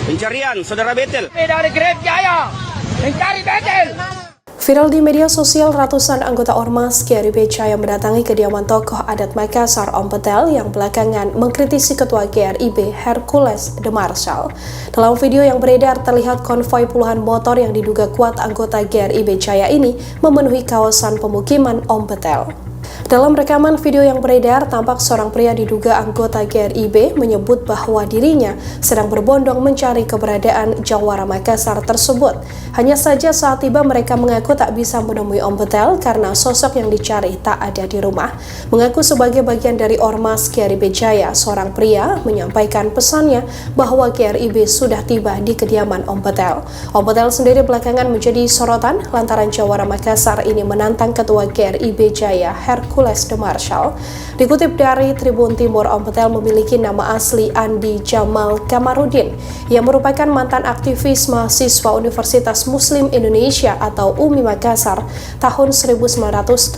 Pencarian Saudara Betel. Dari Grab Jaya mencari Betel. Viral di media sosial, ratusan anggota Ormas GRIB Jaya mendatangi kediaman tokoh adat Makassar Om Betel yang belakangan mengkritisi Ketua GRIB Hercules de Marshall. Dalam video yang beredar terlihat konvoi puluhan motor yang diduga kuat anggota GRIB Jaya ini memenuhi kawasan pemukiman Om Betel. Dalam rekaman video yang beredar, tampak seorang pria diduga anggota GRIB menyebut bahwa dirinya sedang berbondong mencari keberadaan Jawara Makassar tersebut. Hanya saja saat tiba mereka mengaku tak bisa menemui Om Betel karena sosok yang dicari tak ada di rumah. Mengaku sebagai bagian dari Ormas GRIB Jaya, seorang pria menyampaikan pesannya bahwa GRIB sudah tiba di kediaman Om Betel. Om Betel sendiri belakangan menjadi sorotan lantaran Jawara Makassar ini menantang Ketua GRIB Jaya Hercules de Marshall. Dikutip dari Tribun Timur, Om Betel memiliki nama asli Andi Jamal Kamarudin yang merupakan mantan aktivis mahasiswa Universitas Muslim Indonesia atau UMI Makassar tahun 1985.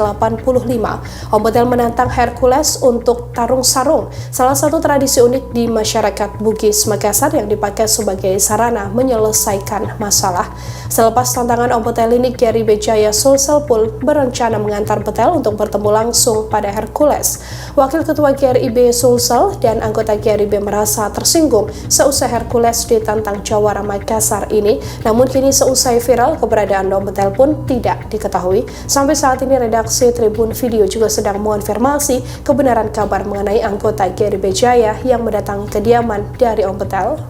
Om Betel menantang Hercules untuk tarung sarung, salah satu tradisi unik di masyarakat Bugis Makassar yang dipakai sebagai sarana menyelesaikan masalah. Selepas tantangan Om Betel ini, GRIB Jaya Sulsel pun berencana mengantar Betel untuk bertemu langsung pada Hercules. Wakil Ketua GRIB Sulsel dan anggota GRIB merasa tersinggung seusai Hercules ditantang Jawara Makassar ini. Namun kini seusai viral, keberadaan Om Betel pun tidak diketahui. Sampai saat ini redaksi Tribun Video juga sedang mengonfirmasi kebenaran kabar mengenai anggota GRIB Jaya yang mendatangi kediaman dari Om Betel.